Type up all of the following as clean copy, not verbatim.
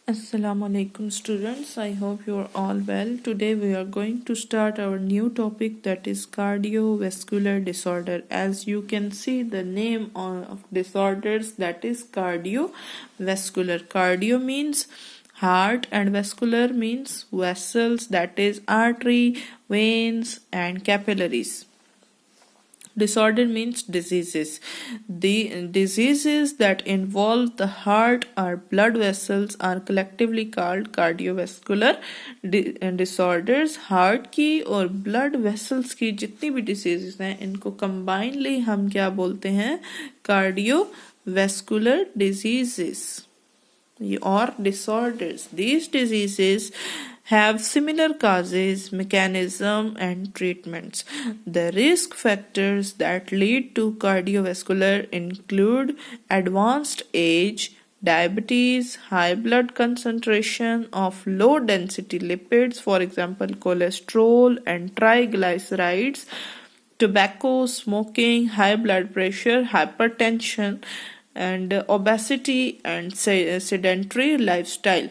Assalamu alaikum students, I hope you are all well. Today we are going to start our new topic, that is cardiovascular disorder. As you can see the name of disorders, that is cardiovascular. Cardio means heart and vascular means vessels, that is artery, veins and capillaries. Disorder means diseases. The diseases that involve the heart or blood vessels are collectively called cardiovascular disorders. Heart की और blood vessels की जितनी भी diseases हैं इनको combinedly हम क्या बोलते हैं? Cardiovascular diseases or disorders. These diseases have similar causes, mechanism and treatments. The risk factors that lead to cardiovascular include advanced age, diabetes, high blood concentration of low density lipids, for example cholesterol and triglycerides, tobacco, smoking, high blood pressure, hypertension, and obesity and sedentary lifestyle.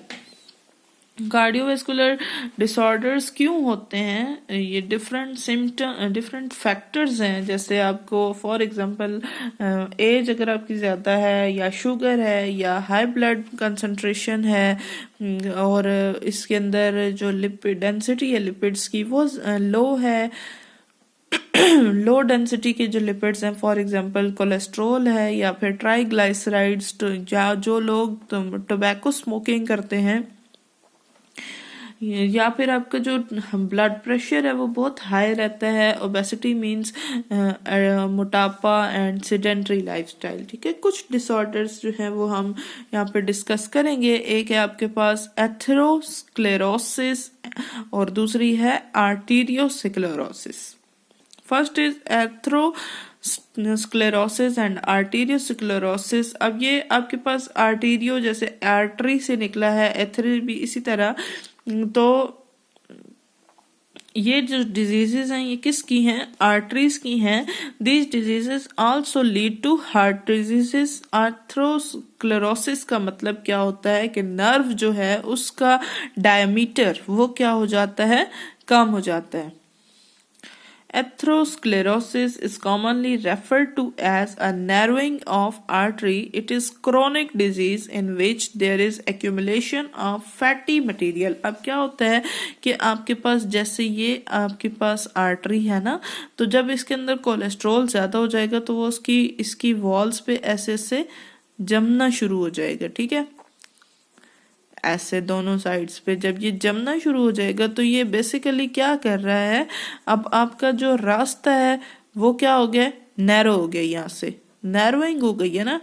Cardiovascular disorders क्यों होते हैं? ये different factors हैं. जैसे आपको for example as अगर आपकी ज़्यादा है, या शुगर है, या हाई ब्लड कंसंट्रेशन है, और इसके अंदर जो लिपिड डेंसिटी है लिपिड्स की वो लो है, लो डेंसिटी के जो लिपिड्स हैं फॉर एग्जांपल कोलेस्ट्रोल है या फिर ट्राइग्लाइसराइड्स, या जो लोग टोबैको स्मोकिंग करते हैं, या फिर आपका जो ब्लड प्रेशर है वो बहुत हाई रहता है. ओबेसिटी मींस मोटापा एंड सेडेंटरी लाइफस्टाइल. ठीक है, कुछ डिसऑर्डर्स जो हैं वो हम यहाँ पे डिस्कस करेंगे. एक है आपके पास एथेरोस्क्लेरोसिस और दूसरी है arteriosclerosis. First is atherosclerosis and arteriosclerosis. अब ये आपके पास आर्टीरियो जैसे आर्टरी से निकला है, एथेरो भी इसी तरह. तो ये जो डिजीजेस हैं ये किसकी हैं? आर्टरीज की हैं. These diseases also lead to heart diseases. Atherosclerosis का मतलब क्या होता है कि नर्व जो है उसका डायमीटर वो क्या हो जाता है? कम हो जाता है. Atherosclerosis is commonly referred to as a narrowing of artery. It is chronic disease in which there is accumulation of fatty material. अब क्या होता है कि आपके पास जैसे ये आपके पास आर्टरी है ना, तो जब इसके अंदर कोलेस्ट्रॉल ज्यादा हो जाएगा तो वो इसकी वॉल्स पे ऐसे जमना शुरू हो जाएगा. ठीक है, ऐसे दोनों साइड्स पे जब ये जमना शुरू हो जाएगा तो ये बेसिकली क्या कर रहा है? अब आपका जो रास्ता है वो क्या हो गया? नैरो हो गया. यहाँ से नैरोइंग हो गई है ना.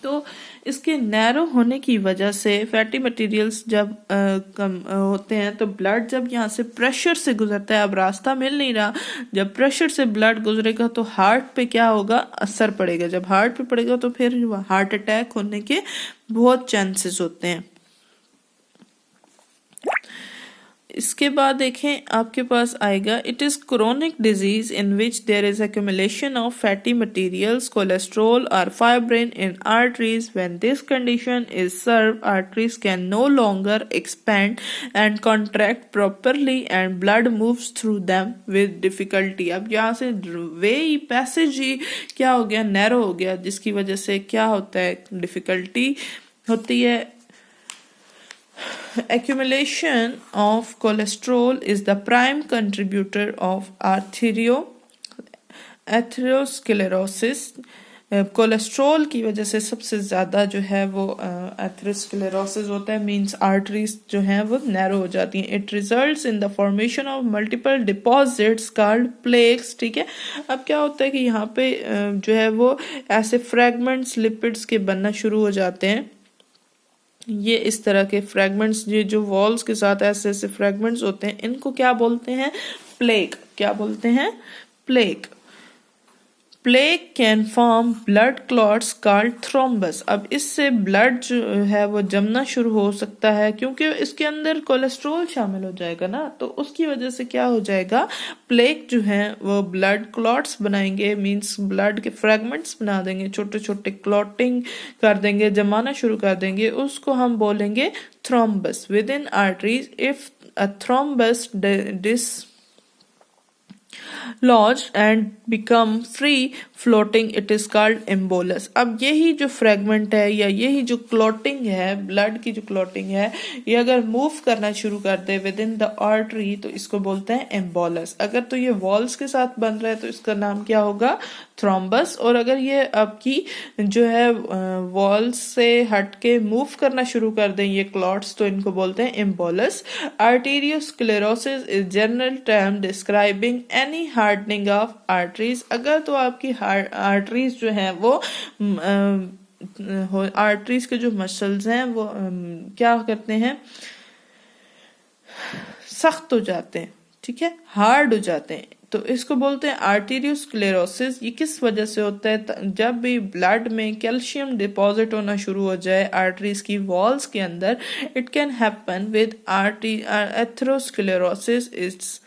तो इसके नैरो होने की वजह से फैटी मटेरियल्स जब कम होते हैं तो ब्लड जब यहाँ से प्रेशर से गुजरता है, अब रास्ता मिल नहीं रहा, जब प्रेशर से ब्लड गुजरेगा तो हार्ट पे क्या होगा? असर पड़ेगा. जब हार्ट पे पड़ेगा तो फिर हार्ट अटैक होने के बहुत चांसेस होते हैं. इसके बाद देखें आपके पास आएगा it is chronic disease in which there is accumulation of fatty materials, cholesterol और fibrin in arteries. When this condition is severe, arteries can no longer expand and contract properly and blood moves through them with difficulty. अब यहाँ से passage ही क्या हो गया? Narrow हो गया, जिसकी वजह से क्या होता है? डिफिकल्टी होती है. Accumulation of cholesterol is the prime contributor of atherosclerosis. Cholesterol की वजह से सबसे ज्यादा जो है वो एथेरोस्क्लेरोसिस होता है, मींस आर्टरीज जो हैं वो नैरो हो जाती हैं. It results in the formation of multiple deposits called plaques. ठीक है, अब क्या होता है कि यहाँ पे जो है वो ऐसे फ्रैगमेंट्स लिपिड्स के बनना शुरू हो जाते हैं. ये इस तरह के फ्रैगमेंट्स, ये जो वॉल्स के साथ ऐसे ऐसे फ्रैगमेंट्स होते हैं, इनको क्या बोलते हैं? प्लेक. क्या बोलते हैं? Plaque. Plague can form blood clots called thrombus. अब इससे ब्लड जो है वो जमना शुरू हो सकता है, क्योंकि इसके अंदर कोलेस्ट्रॉल शामिल हो जाएगा ना, तो उसकी वजह से क्या हो जाएगा, प्लेग जो है वो ब्लड क्लॉट्स बनाएंगे, मींस ब्लड के फ्रेगमेंट्स बना देंगे, छोटे छोटे क्लॉटिंग कर देंगे, जमाना शुरू कर देंगे, उसको हम बोलेंगे thrombus with in arteries. If a thrombus lodged and become free floating, it is called embolus। अब यही जो फ्रेगमेंट है या यही जो क्लॉटिंग है, ब्लड की जो क्लॉटिंग है, ये अगर मूव करना शुरू कर दे विद इन द आर्टरी तो इसको बोलते हैं एम्बोलस। अगर तो ये वॉल्स के साथ बन रहा है तो इसका नाम क्या होगा, थ्रोम्बस। और अगर ये आपकी जो है वॉल्स से हट के मूव करना शुरू कर दें ये क्लॉट्स, तो इनको बोलते हैं embolus. Arteriosclerosis is general term describing any hardening of arteries. अगर तो आपकी आर्टरीज जो है वो आर्टरीज के जो मसल्स हैं वो क्या करते हैं, सख्त हो जाते हैं, ठीक है, हार्ड हो जाते हैं, तो इसको बोलते हैं आर्टेरियोस्क्लेरोसिस। ये किस वजह से होता है, जब भी ब्लड में कैल्शियम डिपॉजिट होना शुरू हो जाए आर्टरीज की वॉल्स के अंदर, it can happen with atherosclerosis is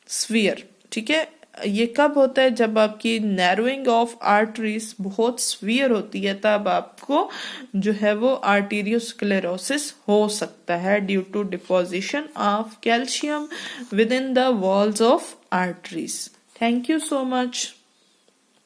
severe. ठीक है, ये कब होता है, जब आपकी नैरोइंग ऑफ आर्टरीज बहुत स्वीयर होती है, तब आपको जो है वो आर्टेरियोस्क्लेरोसिस हो सकता है due to deposition of calcium with in the walls of arteries. Thank you so much.